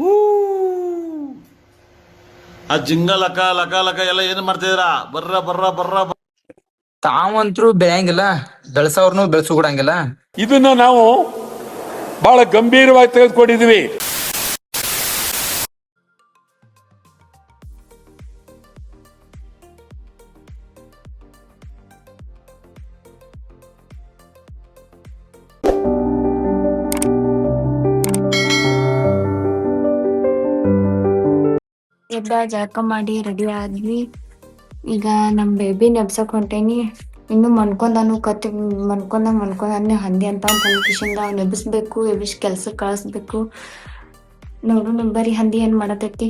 ಹೂ ಆ ಜಿಂಗ ಲಕ ಲಕ ಲಕ ಎಲ್ಲ ಏನ್ ಮಾಡ್ತಿದ್ದೀರಾ? ಬರ್ರ ಬರ್ರ ಬರ್ರ ತಾವಂತ್ರು ಬೆಳೆಯಂಗಿಲ್ಲ, ಬೆಳೆಸೋರ್ನು ಬೆಳೆಸು ಕೊಡಂಗಿಲ್ಲ. ಇದನ್ನ ನಾವು ಬಹಳ ಗಂಭೀರವಾಗಿ ತೆಗೆದುಕೊಂಡಿದ್ದೀವಿ. ಎದ್ದ ಜಳಕ ಮಾಡಿ ರೆಡಿ ಆದ್ವಿ. ಈಗ ನಮ್ ಬೇಬಿ ನೆಬ್ಸಕ್ ಹೊಂಟೇನಿ. ಇನ್ನು ಮನ್ಕೊಂಡಾನು ಕತ್ತಿ ಮನ್ಕೊಂಡಾನೆ ಹಂದಿ ಅಂತ ಕಿಶಿಂದ ಅವ್ನ ಎಬ್ಬಿಸ್ಬೇಕು, ಎಬ್ಬಿಸಿ ಕೆಲ್ಸಕ್ಕೆ ಕಳಿಸ್ಬೇಕು. ನೋಡು ಬರೀ ಹಂದಿ ಏನ್ ಮಾಡತೈತಿ.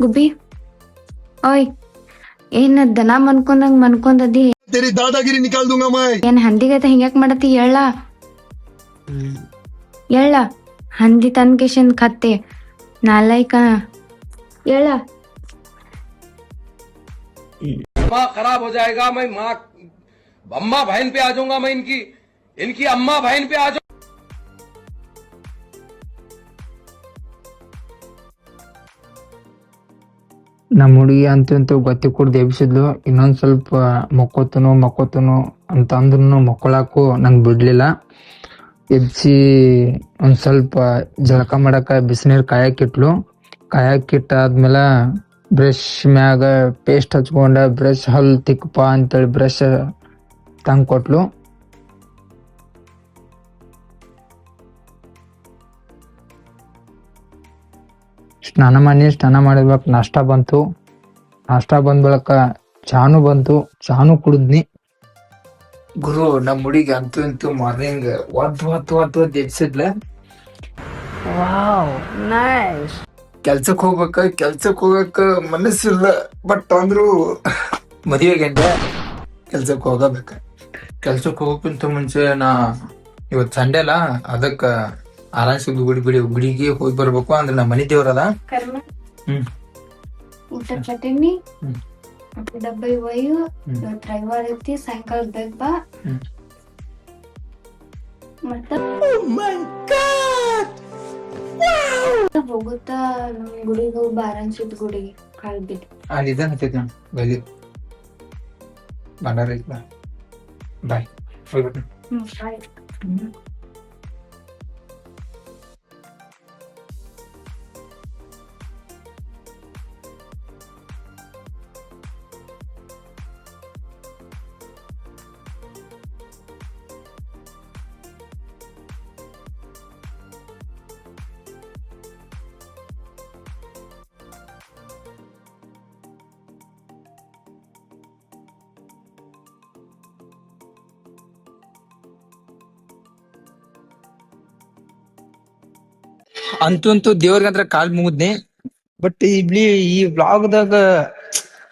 ಗುಬ್ಬಿ ಓಯ್, ಏನ್ ದನ ಮನ್ಕೊಂದದಿ? तेरी दादागिरी निकाल दूंगा मैं। ಏನ್ ಹಂದಿಗೈತೆ ಹಿಂಗ್ಯಾಕ್ ಮಾಡತಿ? ಎಳ್ಳ ಹಂದಿ ತನ್ ಕಿಶನ್ ಕತ್ತೆ ನಾಲೈಕ ಎಳ್ಳ. माँ खराब हो जाएगा, मैं माँ अम्मा बहन पे आ जाऊंगा, मैं इनकी अम्मा बहन पे आ जाऊंगा। ನಮ್ಮ ಹುಡುಗಿ ಅಂತೂ ಗತಿ ಕುಡ್ದು ಎಬ್ಸಿದ್ಲು. ಇನ್ನೊಂದ್ ಸ್ವಲ್ಪ ಮಕ್ಕೋತನು ಅಂತ ಅಂದ್ರೂ ಮಕ್ಕೊಳಕು ನಂಗೆ ಬಿಡ್ಲಿಲ್ಲ. ಎಬ್ಸಿ ಒಂದ್ ಸ್ವಲ್ಪ ಜಳಕ ಮಾಡಕ ಬಿಸಿನೀರ್ ಕಾಯಕ್ಕಿಟ್ಲು. ಕಾಯಕ್ಕಿಟ್ಟಾದ್ಮೇಲೆ ಬ್ರಷ್ ಮ್ಯಾಗ ಪೇಸ್ಟ್ ಹಚ್ಕೊಂಡ ಬ್ರಷ್ ಹಲ್ ತಿಕ್ಕಪ್ಪ ಅಂತೇಳಿ ಬ್ರಷ್ ತಂಗ್ ಕೊಟ್ಲು. ಸ್ನಾನ ಮಾಡಿದ್ಬೇಕು. ನಾಷ್ಟ ಬಂದ ಬಳಿಕ ಚಾನು ಬಂತು. ಚಾನು ಕುಡಿದ್ನಿ. ಗುರು ನಮ್ಮ ಹುಡುಗಿ ಅಂತೂ ಮಾರ್ನಿಂಗ್ ಒದ್ದು ಎಬ್ಸಿದ್ಲ. ಕೆಲ್ಸಕ್ ಹೋಗಕ್ಕ ಮನಸ್ಸಿಲ್ಲ. ಬಟ್ ಅಂದ್ರು ಮದುವೆ ಗಂಟೆ ಕೆಲ್ಸಕ್ ಹೋಗಬೇಕ. ಕೆಲ್ಸಕ್ ಹೋಗಕ್ಕಿಂತ ಮುಂಚೆ ನಾ ಇವತ್ ಸಂಡೆ ಅಲ್ಲ, ಅದಕ್ಕ ಆರಾಮ್ಸಿದ್ದು ಗುಡಿಗೆ ಹೋಗಿ ಬರ್ಬೇಕು. ಅಂದ್ರೆ ನಮ್ಮ ಮನೆ ದೇವ್ರದ. ಊಟ ಚಟನಿ ಡಬ್ಬಿ ಒಯ್ಯು. ಇವತ್ತು ರವಿವಾರ ಐತಿ, ಸಾಯಂಕಾಲ ಬೇಗ ಬಾ. ಮತ್ತ ಹೋಗುತ್ತಾ ಗುಡಿಗೆ ಹೋಗಿ ಬಾರನ್ಸಿದ್ ಗುಡಿಗೆ ಕಾಲ್ ಬಿದ್ದು ಅಲ್ಲಿ ಇದನ್ನ ಹತ್ತೈತಿ ಬೈಲಿ ಬಂಡಾರ ಐತಿ. ಬಾಯ್ ಹೋಗ್ಬಿಟ್ಟು. ಬಾಯ್. ಅಂತೂ ದೇವ್ರಿಗಂತ್ರ ಕಾಲ್ ಮುಗಿದ್ನಿ. ಬಟ್ ಈ ವ್ಲಾಗ್ದಾಗ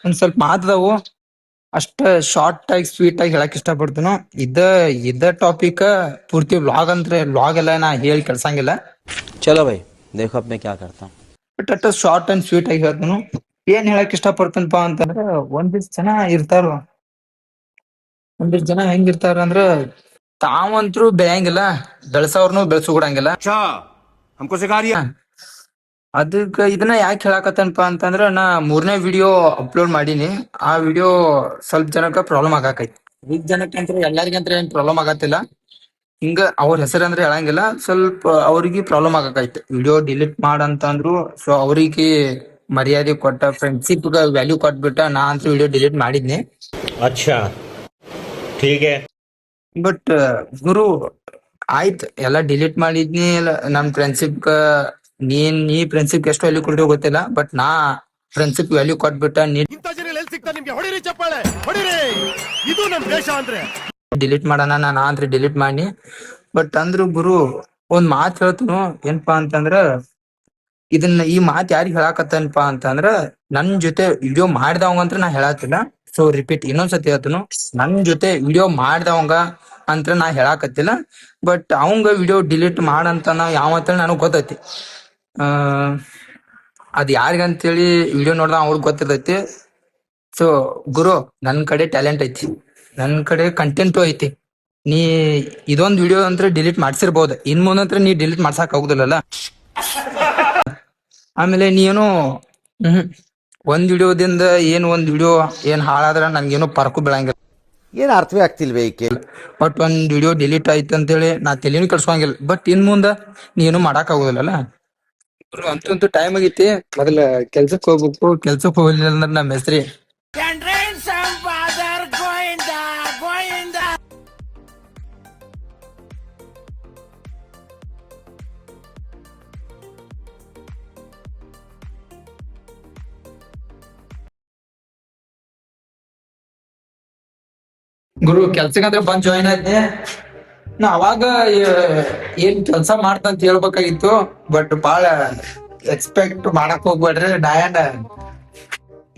ಒಂದ್ ಸ್ವಲ್ಪ ಮಾತದವು. ಅಷ್ಟ ಶಾರ್ಟ್ ಆಗಿ ಸ್ವೀಟ್ ಆಗಿ ಹೇಳಕ್ ಇಷ್ಟಪಡ್ತೀನೋ. ಇದ ಟಾಪಿಕ್ ಪೂರ್ತಿ ವ್ಲಾಗ್ ಎಲ್ಲ ನಾ ಹೇಳಿ ಕೆಲ್ಸಂಗಿಲ್ಲ. चलो भाई देखो अब मैं क्या करता हूँ। ಬಟ್ ಅಷ್ಟ ಶಾರ್ಟ್ ಅಂಡ್ ಸ್ವೀಟ್ ಆಗಿ ಹೇಳ್ತಾನು. ಏನ್ ಹೇಳಕ್ ಇಷ್ಟಪಡ್ತೇನಪ್ಪ ಅಂತಂದ್ರ, ಒಂದಿಷ್ಟ್ ಜನ ಹೆಂಗಿರ್ತಾರ ಅಂದ್ರ ತಾವಂತ್ರು ಬೆಳೆಯಂಗಿಲ್ಲ, ಬೆಳೆಸೋರ್ನು ಬೆಳೆಸು ಕೊಡಂಗಿಲ್ಲ. ಅದಕ್ಕ ಇದನ್ನ ಯಾಕೆ ಹೇಳಾಕತ್ತೇನಪ್ಪ ಅಂತಂದ್ರ, ನಾ 3ನೇ ವಿಡಿಯೋ ಅಪ್ಲೋಡ್ ಮಾಡೀನಿ. ಆ ವಿಡಿಯೋ ಸ್ವಲ್ಪ ಜನಕ್ಕ ಪ್ರಾಬ್ಲಮ್ ಆಗಾಕೈತಿ. ಜನಕ್ಕಂತ್ರ ಎಲ್ಲರಿಗಂತ್ರ ಏನ್ ಪ್ರಾಬ್ಲಮ್ ಆಗತ್ತಿಲ್ಲ. ಹಿಂಗ ಅವ್ರ ಹೆಸರಂದ್ರೆ ಹೇಳಂಗಿಲ್ಲ. ಸ್ವಲ್ಪ ಅವ್ರಿಗೆ ಪ್ರಾಬ್ಲಮ್ ಆಗಾಕೈತಿ. ವಿಡಿಯೋ ಡಿಲೀಟ್ ಮಾಡಂತಂದ್ರು. ಸೊ ಅವ್ರಿಗೆ ಮರ್ಯಾದೆ ಕೊಟ್ಟ, ಫ್ರೆಂಡ್ಶಿಪ್ ವ್ಯಾಲ್ಯೂ ಕೊಟ್ಬಿಟ್ಟ ನಾ ಅಂತ ವಿಡಿಯೋ ಡಿಲೀಟ್ ಮಾಡಿದ್ನಿ. अच्छा ठीक है. ಬಟ್ ಗುರು ಆಯ್ತು, ಎಲ್ಲ ಡಿಲೀಟ್ ಮಾಡಿದ್ನಿ. ನಮ್ ಫ್ರೆಂಡ್ಶಿಪ್ ನೀ ಫ್ರೆಂಡ್ಶಿಪ್ ಎಷ್ಟು ವ್ಯಾಲ್ಯೂ ಕೊಡ್ತೀವೋ ಗೊತ್ತಿಲ್ಲ. ಬಟ್ ನಾ ಫ್ರೆಂಡ್ಶಿಪ್ ವ್ಯಾಲ್ಯೂ ಕೊಟ್ಬಿಟ್ಟ ಡಿಲೀಟ್ ಮಾಡೋಣ ನಾ ಅಂತ ಡಿಲೀಟ್ ಮಾಡಿ. ಬಟ್ ಅಂದ್ರು ಗುರು ಒಂದ್ ಮಾತ್ ಹೇಳ್ತನು. ಏನಪ್ಪಾ ಅಂತಂದ್ರ, ಈ ಮಾತ್ ಯಾರಿಗ್ ಹೇಳಾಕತ್ತೇನಪ್ಪಾ ಅಂತಂದ್ರ, ನನ್ ಜೊತೆ ವಿಡಿಯೋ ಮಾಡಿದವಂಗಂತ್ರ ನಾ ಹೇಳತ್ತಿಲ್ಲ. ಸೊ ರಿಪೀಟ್ ಇನ್ನೊಂದ್ಸತಿ ಹೇಳ್ತನು, ನನ್ ಜೊತೆ ವಿಡಿಯೋ ಮಾಡಿದವಂಗ ಅಂತ ನಾ ಹೇಳಾಕತ್ತಿಲ್ಲ. ಬಟ್ ಅವಂಗ ವಿಡಿಯೋ ಡಿಲೀಟ್ ಮಾಡಂತ ಯಾವಂತೇಳಿ ನನಗ್ ಗೊತ್ತೈತಿ. ಅದ್ ಯಾರಿಗಂತೇಳಿ ವಿಡಿಯೋ ನೋಡ್ದ ಅವ್ರಿಗೆ ಗೊತ್ತಿರ್ತೈತಿ. ಸೊ ಗುರು, ನನ್ ಕಡೆ ಟ್ಯಾಲೆಂಟ್ ಐತಿ, ನನ್ ಕಡೆ ಕಂಟೆಂಟು ಐತಿ. ನೀ ಇದೊಂದ್ ವಿಡಿಯೋ ಅಂತ ಡಿಲೀಟ್ ಮಾಡ್ಸಿರ್ಬೋದು, ಇನ್ ಮುಂದಂತ್ರ ನೀ ಡಿಲೀಟ್ ಮಾಡ್ಸಕ್ ಆಗುದಿಲ್ಲಲ್ಲ. ಆಮೇಲೆ ನೀನು ಒಂದ್ ವಿಡಿಯೋದಿಂದ ಒಂದ್ ವಿಡಿಯೋ ಏನ್ ಹಾಳಾದ್ರ ನನ್ಗೇನು ಪರಕು ಬೀಳಂಗಿಲ್ಲ. ಏನು ಅರ್ಥವೇ ಆಗ್ತಿಲ್ವೇ ಈಕೆ. ಬಟ್ ಒಂದ್ ವಿಡಿಯೋ ಡಿಲೀಟ್ ಆಯ್ತು ಅಂತೇಳಿ ನಾ ತಲೆನೂ ಕೆಡ್ಸ್ಕೊಂಗಿಲ್ಲ. ಬಟ್ ಇನ್ ಮುಂದ ನೀನು ಮಾಡಕ್ ಆಗುದಿಲ್ಲಲ್ಲ. ಅಂತೂ ಟೈಮ್ ಆಗೈತಿ, ಮೊದಲ ಕೆಲ್ಸಕ್ ಹೋಗ್ಬೇಕು. ಕೆಲ್ಸಕ್ ಹೋಗ್ಲಿಲ್ಲ ಅಂದ್ರೆ ನಮ್ಮ ಹೆಸ್ರಿ ಗುರು. ಕೆಲ್ಸಕ್ಕಂದ್ರೆ ಬಂದ್ ಜಾಯಿನ್ ಆದ್ನೆ. ನಾ ಅವಾಗ ಏನ್ ಕೆಲ್ಸ ಮಾಡ್ತಂತ ಹೇಳ್ಬೇಕಾಗಿತ್ತು, ಬಟ್ ಬಾಳ ಎಕ್ಸ್ಪೆಕ್ಟ್ ಮಾಡಕ್ ಹೋಗ್ಬೇಡ್ರಿ. ನಾಯನ್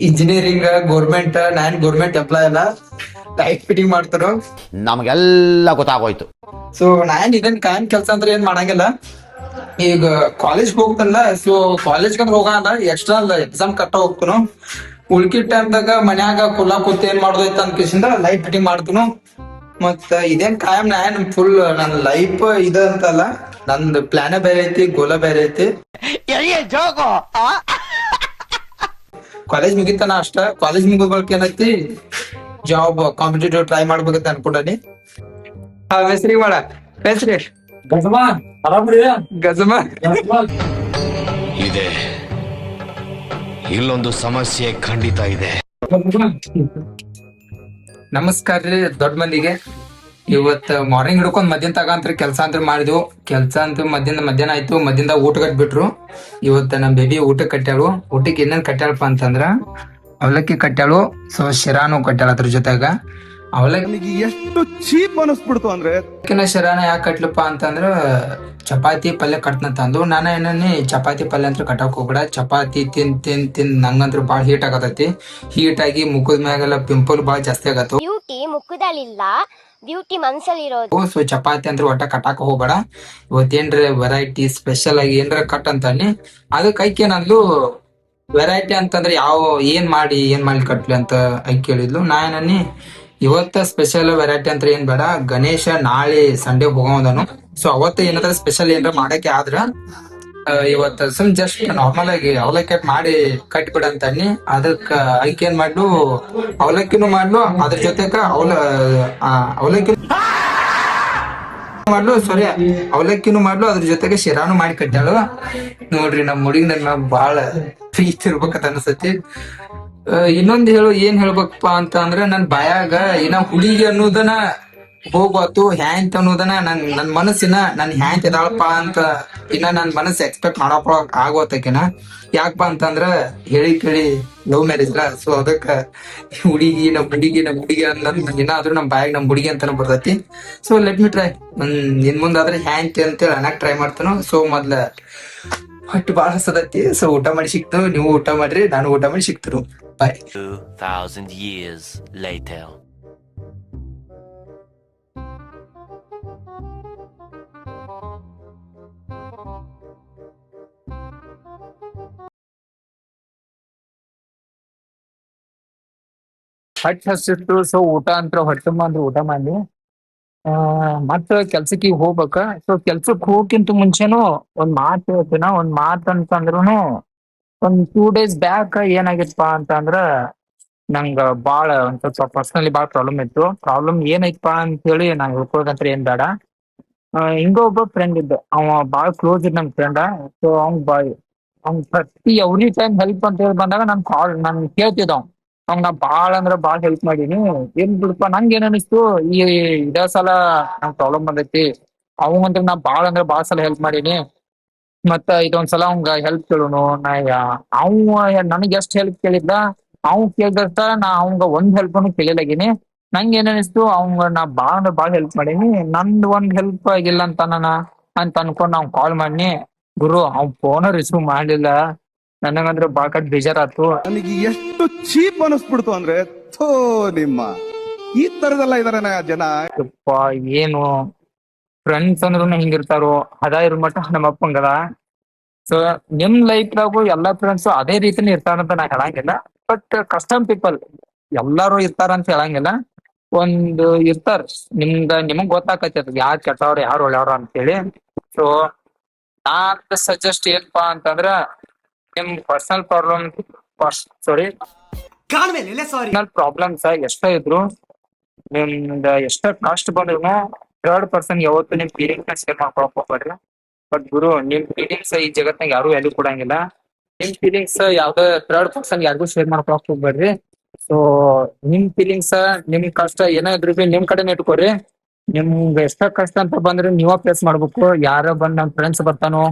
ಇಂಜಿನಿಯರಿಂಗ್ ಗೌರ್ಮೆಂಟ್, ನಾನ್ ಗೌರ್ಮೆಂಟ್ ಎಂಪ್ಲಾಯ್ ಅಲ್ಲ, ಲೈಟ್ ಫಿಟ್ಟಿಂಗ್ ಮಾಡ್ತಾರ. ನಮಗೆಲ್ಲ ಗೊತ್ತಾಗೋಯ್ತು. ಸೊ ನಾನ್ ಇದನ್ ಕಾಯಂ ಕೆಲ್ಸ ಅಂದ್ರೆ ಏನ್ ಮಾಡಂಗಿಲ್ಲ. ಈಗ ಕಾಲೇಜ್ ಹೋಗ್ತಲ್ಲ, ಸೊ ಕಾಲೇಜ್ ಅಂದ್ರೆ ಹೋಗಲ್ಲ, ಎಕ್ಸ್ಟ್ರಾ ಎಕ್ಸಾಮ್ ಕಟ್ಟ ಹೋಗ್ತನು. ಉಳ್ಕಿದ ಟೈಮ್ದಾಗ ಮನ್ಯಾಗ ಕುಲ್ಲಾ ಕೂತ್ ಏನ್ ಮಾಡೋದೈತ ಅನ್ಕೇಶಿಂದ ಲೈಟ್ ಫಿಟ್ಟಿಂಗ್ ಮಾಡ್ತನು. ಮತ್ತ ಇದೇನ್ ಕಾಯಂ ನಾನ್ ಫುಲ್ ನನ್ ಲೈಫ್ ಇದ ಅಂತಲ್ಲ, ನಂದ್ ಪ್ಲಾನ ಬೇರೆ ಐತಿ, ಗೋಲ ಬೇರೆ ಐತಿ. ಕಾಲೇಜ್ ಮುಗಿತಾನ ಅಷ್ಟ. ಕಾಲೇಜ್ ಮುಗಿದ್ ಏನೈತಿ, ಜಾಬ್ ಕಾಂಪಿಟೇಟಿವ್ ಟ್ರೈ ಮಾಡ್ಬೇಕಂತ ಅನ್ಕೊಂಡನಿ. ಹೆಸರಿ ಮಾಡ ಹೆಸರಿ ಗಜಮ ಇದೆ. ಇಲ್ಲೊಂದು ಸಮಸ್ಯೆ ಖಂಡಿತ ಇದೆ. ನಮಸ್ಕಾರ ರೀ ದೊಡ್ಡ ಮಂದಿಗೆ. ಇವತ್ ಮಾರ್ನಿಂಗ್ ಹಿಡ್ಕೊಂಡ್ ಮಧ್ಯಾಹ್ನ ತಗಂತ್ರ ಕೆಲ್ಸ ಅಂತ ಮಾಡಿದ್ವು. ಕೆಲ್ಸ ಅಂತ ಮಧ್ಯಾಹ್ನ ಆಯ್ತು. ಮಧ್ಯಾಹ್ನದಾಗ ಊಟ ಕಟ್ಬಿಟ್ರು. ಇವತ್ತ ನಮ್ ಬೇಬಿ ಊಟ ಕಟ್ಟಾಳು. ಊಟಕ್ಕೆ ಏನೇನ್ ಕಟ್ಟಾಳಪ್ಪ ಅಂತಂದ್ರ ಅವಲಕ್ಕಿ ಕಟ್ಟಾಳು. ಸೊ ಶಿರಾನು ಕಟ್ಟಾಳ. ಅದ್ರ ಜೊತೆಗ ಅವಲಕ್ಕಿ ಎಷ್ಟು ಚೀಪ್ ಅನಿಸ್ಬಿಡ್ತು ಅಂದ್ರೆ ಶಿರಾನ ಯಾಕೆ ಕಟ್ಲಪ್ಪ ಅಂತಂದ್ರ ಚಪಾತಿ ಪಲ್ಯ ಕಟ್ನಂತ ಅಂದು. ನಾನ ಏನನ್ನಿ ಚಪಾತಿ ಪಲ್ಯ ಅಂತ ಕಟ್ಟಕ್ ಹೋಗ್ಬೇಡ, ಚಪಾತಿ ತಿನ್ ನಂಗಂತ್ರ ಬಾಳ ಹೀಟ್ ಆಗತೈತಿ. ಹೀಟ್ ಆಗಿ ಮುಖದ ಮ್ಯಾಗೆಲ್ಲ ಪಿಂಪಲ್ ಬಾಳ ಜಾಸ್ತಿ ಆಗತ್ತು. ಬ್ಯೂಟಿ ಮುಖದಲ್ಲಿಲ್ಲ, ಬ್ಯೂಟಿ ಮನ್ಸಲ್ಲಿ ಇರೋದು. ಸೊ ಚಪಾತಿ ಅಂದ್ರೆ ಒಟ್ಟ ಕಟ್ಟಾಕ ಹೋಗ್ಬೇಡ. ಇವತ್ತೇನ್ರ ವೆರೈಟಿ ಸ್ಪೆಷಲ್ ಆಗಿ ಏನ್ರ ಕಟ್ ಅಂತಾನಿ. ಅದಕ್ಕೆ ಐಕ್ ಏನಂದ್ಲು, ವೆರೈಟಿ ಅಂತಂದ್ರೆ ಏನ್ ಮಾಡಿ ಕಟ್ಲಿ ಅಂತ ಐಕ್ ಕೇಳಿದ್ಲು. ನಾ ಏನನ್ನಿ, ಇವತ್ತ ಸ್ಪೆಷಲ್ ವೆರೈಟಿ ಅಂತ ಏನ್ ಬೇಡ, ಗಣೇಶ ನಾಳೆ ಸಂಡೇ ಹೋಗೋದನು. ಸೊ ಅವತ್ತ ಏನಾದ್ರ ಸ್ಪೆಷಲ್ ಏನಾರ ಮಾಡಕ್ಕೆ ಆದ್ರ ಇವತ್ತ ಜಸ್ಟ್ ನಾರ್ಮಲ್ ಆಗಿ ಅವಲಕ್ಕಿ ಮಾಡಿ ಕಟ್ಬಿಡ ಅಂತಾನಿ. ಅದಕ್ಕ ಐಕ್ ಏನ್ ಮಾಡ್ಲು, ಅವಲಕ್ಕಿನೂ ಮಾಡ್ಲು, ಅದ್ರ ಜೊತೆಗ ಅವಲಕ್ಕಿ ಮಾಡ್ಲು, ಸಾರಿ ಅವಲಕ್ಕಿನೂ ಮಾಡ್ಲು, ಅದ್ರ ಜೊತೆಗೆ ಶಿರಾನು ಮಾಡಿ ಕಟ್ಟಾಳು. ನೋಡ್ರಿ ನಮ್ ಹುಡುಗಿ ನನ್ ಮ್ಯಾಗ ಬಾಳ ಪ್ರೀತಿ ಇರ್ಬೇಕಂತ ಅನ್ಸತಿ. ಇನ್ನೊಂದ್ ಏನ್ ಹೇಳ್ಬೇಕಪ್ಪ ಅಂತ ಅಂದ್ರ, ನನ್ ಬಾಯಾಗ ಇನ್ನ ಹುಡುಗಿ ಅನ್ನೋದನ್ನ ಹೋಗ್ಬಾತು, ಹ್ಯಾಂತ್ ಅನ್ನೋದನ್ನ ನನ್ ಮನಸ್ಸಿನ ನನ್ ಹ್ಯಾಂತ್ ಇದಾಳಪ್ಪ ಅಂತ ಇನ್ನ ನನ್ ಮನಸ್ಸು ಎಕ್ಸ್ಪೆಕ್ಟ್ ಮಾಡಪ್ಪ ಆಗೋತಕಿನ. ಯಾಕಪ್ಪ ಅಂತಂದ್ರ ಹೇಳಿ ಕೇಳಿ ಲವ್ ಮ್ಯಾರೇಜ್ ಅಲ್ಲ. ಸೊ ಅದಕ್ಕ ನಮ್ ಹುಡುಗಿ ಅನ್ನೋದ್ ಏನಾದ್ರೂ ನಮ್ ಬಾಯಾಗ ನಮ್ ಹುಡುಗಿ ಅಂತಾನೆ ಬರ್ತೈತಿ. So let me try. ಇನ್ ಮುಂದಾದ್ರೆ ಹ್ಯಾಂತ್ ಅಂತೇಳಿ ಅನ್ನಕ್ ಟ್ರೈ ಮಾಡ್ತಾನು. ಸೊ ಮೊದ್ಲ ಹೊಟ್ಟು ಬಾಳ ಹಸದೈತಿ. ಸೊ ಊಟ ಮಾಡಿ ಸಿಕ್ತು, ನೀವು ಊಟ ಮಾಡ್ರಿ, ನಾನು ಊಟ ಮಾಡಿ ಸಿಕ್ತರು. ಬಾಯ್. 2000 years later. ಹೊಟ್ಟೆ ಹಸಿಟ್ಟು. ಸೊ ಊಟ ಅಂತ ಹೊಟ್ಟೆ ಅಂದ್ರೆ ಊಟ ಮಾಡಿ ಮತ್ತ ಕೆಲ್ಸಕ್ಕೆ ಹೋಗ್ಬೇಕ. ಸೊ ಕೆಲ್ಸಕ್ ಹೋಗಕ್ಕಿಂತ ಮುಂಚೆನು ಒಂದ್ ಮಾತು ಹೇಳ್ತೀನ. ಒಂದ್ ಮಾತ್ ಅಂತಂದ್ರುನು ಒಂದ್ 2 days ಬ್ಯಾಕ್ ಏನಾಗಿತ್ತಪ್ಪ ಅಂತಂದ್ರ, ನಂಗ ಬಾಳ ಒಂದ್ ಸ್ವಲ್ಪ ಪರ್ಸನಲಿ ಬಾಳ ಪ್ರಾಬ್ಲಮ್ ಇತ್ತು. ಪ್ರಾಬ್ಲಮ್ ಏನೈತಪ್ಪ ಅಂತ ಹೇಳಿ ನಾ ಹೇಳ್ಕೊಳಕಂತ್ರ ಏನ್ ಬೇಡ. ಹಿಂಗ ಒಬ್ಬ ಫ್ರೆಂಡ್ ಇದ್ದ, ಅವ ಬಾಳ ಕ್ಲೋಸ್ ಇದ್ ನಮ್ ಫ್ರೆಂಡ. ಸೊ ಅವ್ನ್ ಪ್ರತಿ ಎವ್ರಿ ಟೈಮ್ ಹೆಲ್ಪ್ ಅಂತ ಹೇಳಿ ಬಂದಾಗ ನಾನ್ ಕೇಳ್ತಿದ್ದ. ಅವ್ನ ನಾ ಬಾಳ ಅಂದ್ರ ಬಾಳ ಹೆಲ್ಪ್ ಮಾಡೀನಿ. ಏನ್ ಬಿಡಪ್ಪ, ನಂಗೆ ಏನ್ ಅನಿಸ್ತು, ಇದೇ ಸಲ ನಂಗ್ ಪ್ರಾಬ್ಲಮ್ ಬಂದೈತಿ. ಅವಂಗಂದ್ರ ನಾ ಬಾಳ ಅಂದ್ರ ಬಾಳ ಸಲ ಹೆಲ್ಪ್ ಮಾಡೀನಿ. ಮತ್ತ ಇದೊಂದ್ಸಲ ಅವಂಗ ಹೆಲ್ಪ್ ಕೇಳುನು. ನನಗ್ ಎಷ್ಟ್ ಹೆಲ್ಪ್ ಕೇಳಿದ್ದ, ಅವ್ನ್ ಕೇಳ್ದಷ್ಟ ನಾ ಅವಂಗ ಒಂದ್ ಹೆಲ್ಪ್ ಅನ್ನು ಕೇಳಿಲಾಗಿನಿ. ನಂಗೆ ಏನ್ ಅನಿಸ್ತು, ಅವಂಗ ನಾ ಬಾಳ ಅಂದ್ರ ಬಾಳ ಹೆಲ್ಪ್ ಮಾಡೀನಿ, ನಂದ್ ಒಂದ್ ಹೆಲ್ಪ್ ಆಗಿಲ್ಲ ಅಂತ ಅನ್ಕೊಂಡ್ ನಾವ್ ಕಾಲ್ ಮಾಡ್ನಿ. ಗುರು ಅವ್ನ್ ಫೋನ್ ರಿಸೀವ್ ಮಾಡ್ಲಿಲ್ಲ. ನನಗಂದ್ರ ಬಾಳ ಬೇಜಾರಾತು. ನನಗೆ ಎಷ್ಟು ಚೀಪ್ ಅನಿಸ್ಬಿಡ್ತು ಅಂದ್ರೆ, ಥೋ ನಿಮ್ಮ ಈ ತರದೆಲ್ಲ ಇದಾರೆ ಜನ. ಏನು ಫ್ರೆಂಡ್ಸ್ ಅಂದ್ರೂ ಹಿಂಗಿರ್ತಾರೋ, ಅದ ಇರೋ ಮಟ್ಟ ನಮ್ಮ ಅಪ್ಪಂಗದ. ಸೊ ನಿಮ್ ಲೈಫ್ದಾಗು ಎಲ್ಲಾ ಫ್ರೆಂಡ್ಸ್ ಅದೇ ರೀತಿನೇ ಇರ್ತಾರಂತ ನಾ ಹೇಳಂಗಿಲ್ಲ. ಬಟ್ ಕಸ್ಟಮ್ ಪೀಪಲ್ ಎಲ್ಲಾರು ಇರ್ತಾರಂತ ಹೇಳಂಗಿಲ್ಲ. ಒಂದು ಇರ್ತಾರ ನಿಮಗ್ ಗೊತ್ತಾಕತಿ ಅದ್ ಯಾರ್ ಕೆಟ್ಟವ್ರ ಯಾರು ಒಳ್ಳೆಯವ್ರ ಅಂತೇಳಿ. ಸೊ ನಾನ್ ಸಜೆಸ್ಟ್ ಏನಪ್ಪಾ ಅಂತಂದ್ರ ನಿಮ್ ಪರ್ಸನಲ್ ಪ್ರಾಬ್ಲಮ್ಸ್ ಎಷ್ಟೇ ಇದ್ರು ನಿಮ್ದ ಎಷ್ಟ ಕಷ್ಟ ಬಂದ್ರು ಥರ್ಡ್ ಪರ್ಸನ್ ಯಾವತ್ತು ನಿಮ್ ಫೀಲಿಂಗ್ಸ್ ಶೇರ್ ಮಾಡ್ಕೊಳಕ್ ಹೋಗ್ಬೇಡ್ರಿ. ಬಟ್ ಗುರು ನಿಮ್ ಫೀಲಿಂಗ್ಸ್ ಈ ಜಗತ್ನಾಗ ಯಾರು ವ್ಯಾಲ್ಯೂ ಕೊಡಂಗಿಲ್ಲ. ನಿಮ್ ಫೀಲಿಂಗ್ಸ್ ಯಾವ್ದೇ ಥರ್ಡ್ ಪರ್ಸನ್ ಯಾರಿಗೂ ಶೇರ್ ಮಾಡ್ಕೊಳಕ್ ಹೋಗ್ಬೇಡ್ರಿ. ಸೊ ನಿಮ್ ಫೀಲಿಂಗ್ಸ್ ನಿಮ್ ಕಷ್ಟ ಏನೇ ಇದ್ರು ಬಿ ನಿಮ್ ಕಡೆನೇ ಇಟ್ಕೋರಿ. ನಿಮ್ಗೆ ಎಷ್ಟ ಕಷ್ಟ ಅಂತ ಬಂದ್ರೆ ನೀವ ಫೇಸ್ ಮಾಡ್ಬೇಕು. ಯಾರ ಬಂದ್ ನಮ್ ಫ್ರೆಂಡ್ಸ್ ಬರ್ತಾನೋ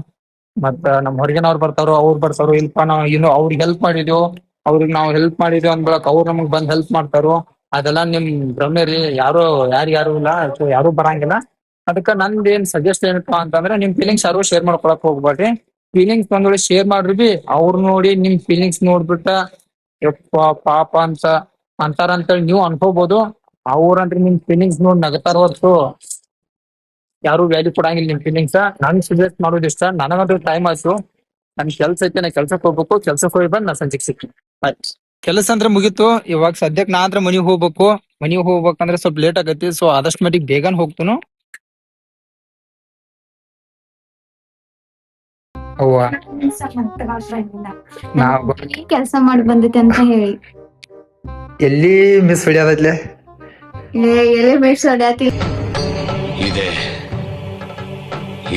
ಮತ್ತ ನಮ್ ಹೊರಗಿನವ್ರು ಬರ್ತಾರೋ ಅವ್ರು ಬರ್ತಾರೋ ಇಲ್ಪ ನಾವ್ ಏನೋ ಅವ್ರಿಗೆ ಹೆಲ್ಪ್ ಮಾಡಿದ್ವು ಅವ್ರಿಗೆ ನಾವು ಹೆಲ್ಪ್ ಮಾಡಿದ್ವಿ ಅಂದ್ಬಳಕ್ ಅವ್ರು ನಮಗ್ ಬಂದ್ ಹೆಲ್ಪ್ ಮಾಡ್ತಾರೋ ಅದೆಲ್ಲ ನಿಮ್ ಭ್ರಮೆ ರೀ. ಯಾರು ಇಲ್ಲ. ಸೊ ಯಾರು ಬರಂಗಿಲ್ಲ. ಅದಕ್ಕ ನಂದ್ ಏನ್ ಸಜೆಸ್ಟ್ ಏನಪ್ಪಾ ಅಂತಂದ್ರೆ ನಿಮ್ ಫೀಲಿಂಗ್ಸ್ ಯಾರು ಶೇರ್ ಮಾಡ್ಕೊಳಕ್ ಹೋಗ್ಬೇಡ್ರಿ. ಫೀಲಿಂಗ್ಸ್ ಒಂದೊಳ್ಳೆ ಶೇರ್ ಮಾಡ್ರಿ ಬಿ ಅವ್ರು ನೋಡಿ ನಿಮ್ ಫೀಲಿಂಗ್ಸ್ ನೋಡ್ಬಿಟ್ಟ ಯಪ್ಪ ಪಾಪ ಅಂತಾರಂತೇಳಿ ನೀವು ಅನ್ಕೋಬಹುದು. ಅವ್ರಂದ್ರೆ ನಿಮ್ ಫೀಲಿಂಗ್ಸ್ ನೋಡಿ ನಗತಾರ ಹೊರತು ಯಾರು ವ್ಯಾಲ್ಯೂ ಕೊಡಂಗಿಲ್ಲ ನಿಮ್ ಫೀಲಿಂಗ್ಸ್. ನನ್ ಸಜೆಸ್ಟ್ ಮಾಡೋದು ಇಷ್ಟ. ನನಗಂತೂ ಟೈಮ್ ಆಯ್ತು, ನನ್ ಕೆಲ್ಸ ಐತೆ, ನಾ ಕೆಲ್ಸಕ್ಕೆ ಹೋಗ್ಬೇಕು. ಕೆಲ್ಸಕ್ಕೆ ಹೋಗಿ ಬಂದ್ ನಾ ಸಂಜೆಗೆ ಸಿಗ್ತೀನಿ. ಕೆಲಸ ಅಂದ್ರೆ ಮುಗೀತು. ಇವಾಗ ಸದ್ಯಕ್ ನಾ ಅಂದ್ರೆ ಮನಿಗ್ ಹೋಗ್ಬೇಕು. ಮನಿಗ್ ಹೋಗ್ಬೇಕಂದ್ರೆ ಸ್ವಲ್ಪ ಲೇಟ್ ಆಗೈತಿ. ಸೊ ಆದಷ್ಟು ಮಟ್ಟಿಗೆ ಬೇಗನೆ ಹೋಗ್ತನು. ಅವ್ವ ನಾವ್ ಕೆಲಸ ಮಾಡಿ ಬಂದೈತೆ ಅಂತ ಹೇಳಿ ಎಲ್ಲಿ ಮಿಸ್ ಹೊಡಿಯೋದೈತ್ಲೆ. ಎಲೆ ಬೇಡ್ಸ್ ಹೊಡ್ಯಾತಿ. ಇದೆ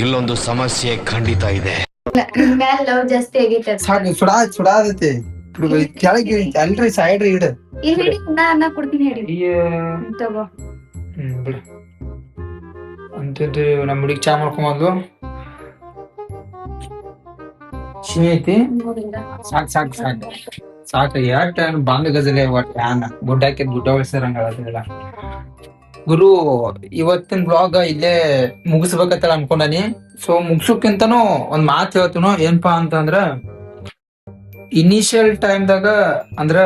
ಇಲ್ಲೊಂದು ಸಮಸ್ಯೆ ಖಂಡಿತ ಇದೆ. ಮ್ಯಾಲ ಲವ್ ಜಾಸ್ತಿ ಆಗೈತೆ. ಸಾಕು ಸುಡಾದೈತಿ ಕೆಳಗೆ ಅಲ್ರಿ ಸೈಡ್ ಇಡ ಇಲ್ಲಿ ಹಿಡಿ, ನಾ ಕೊಡ್ತೀನಿ ಹೇಳಿ ತಗೋ. ಬಿಡು ಅಂತಂದ್ರೆ ನಮ್ಮ ಹುಡುಗಿ ಚಾ ಮಾಡ್ಕೊಂಬಂದು ಶಿವಿ ಐತಿ. ಸಾಕು ಯಾಟ ಬಾಂಧ ಗಜಲೆ ಫ್ಯಾನ್ ಗುಡ್ಡ ಹಾಕಿದ್ ಗುಡ್ಡ ಉಳಿಸಿರಂಗಲ್ಲ. ಗುರು ಇವತ್ತಿನ ಬ್ಲಾಗ್ ಇಲ್ಲೇ ಮುಗಿಸ್ಬೇಕಂತ ಅನ್ಕೊಂಡಾನಿ. ಸೊ ಮುಗ್ಸೋಕ್ಕಿಂತನೂ ಒಂದ್ ಮಾತು ಹೇಳ್ತನು ಏನಪ್ಪಾ ಅಂತಂದ್ರ ಇನಿಷಿಯಲ್ ಟೈಮ್ದಾಗ ಅಂದ್ರ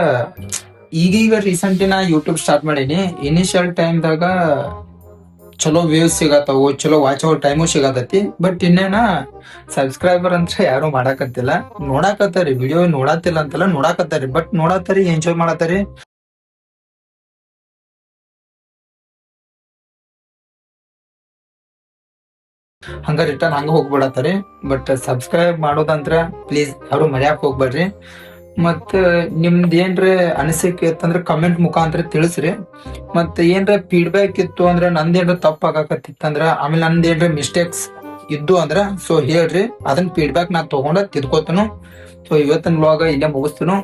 ಈಗೀಗ ರೀಸೆಂಟ್ಲಿ ನಾ ಯೂಟ್ಯೂಬ್ ಸ್ಟಾರ್ಟ್ ಮಾಡೀನಿ. ಇನಿಷಿಯಲ್ ಟೈಮ್ದಾಗ ಚಲೋ ವ್ಯೂಸ್ ಸಿಗತ್ತವು, ಚಲೋ ವಾಚ್ ಅವರ್ ಟೈಮು ಸಿಗತೈತಿ. ಬಟ್ ಇನ್ನೇನ ಸಬ್ಸ್ಕ್ರೈಬರ್ ಅಂತ ಯಾರು ಮಾಡಾಕತ್ತಿಲ್ಲ. ನೋಡಾಕತ್ತಾರಿ ವಿಡಿಯೋ ನೋಡಾತಿಲ್ಲ ಅಂತಲ್ಲ, ನೋಡಾಕತ್ತಾರಿ. But ನೋಡಾತಾರಿ, enjoy ಮಾಡತ್ತಾರಿ. ಹಂಗ ರಿಟರ್ನ್ ಹಂಗ ಹೋಗ್ಬಿಡತ್ತಾರಿ. ಬಟ್ ಸಬ್ಸ್ಕ್ರೈಬ್ ಮಾಡೋದಂತ್ರ ಪ್ಲೀಸ್ ಯಾರು ಮರ್ಯಾಕ್ ಹೋಗ್ಬೇಡ್ರಿ. ಮತ್ತ ನಿಮ್ದ ಏನ್ರ ಅನಿಸಿಕೆ ಇತ್ತಂದ್ರ ಕಮೆಂಟ್ ಮುಖಾಂತರ ತಿಳಿಸ್ರಿ. ಮತ್ತ ಏನ್ರ ಫೀಡ್ಬ್ಯಾಕ್ ಇತ್ತು ಅಂದ್ರ ನಂದೇನ್ರ ತಪ್ಪ ಆಗಾಕತ್ತಿತ್ತಂದ್ರ ಆಮೇಲೆ ನಂದೇನ್ರ ಮಿಸ್ಟೇಕ್ಸ್ ಇದ್ದು ಅಂದ್ರ ಸೊ ಹೇಳ್ರಿ. ಅದನ್ನ ಫೀಡ್ಬ್ಯಾಕ್ ನಾ ತಗೊಂಡ ತಿದ್ಕೋತನು. ಸೊ ಇವತ್ತಿನ ಬ್ಲಾಗ್ ಇಲ್ಲೇ ಮುಗಿಸ್ತನು.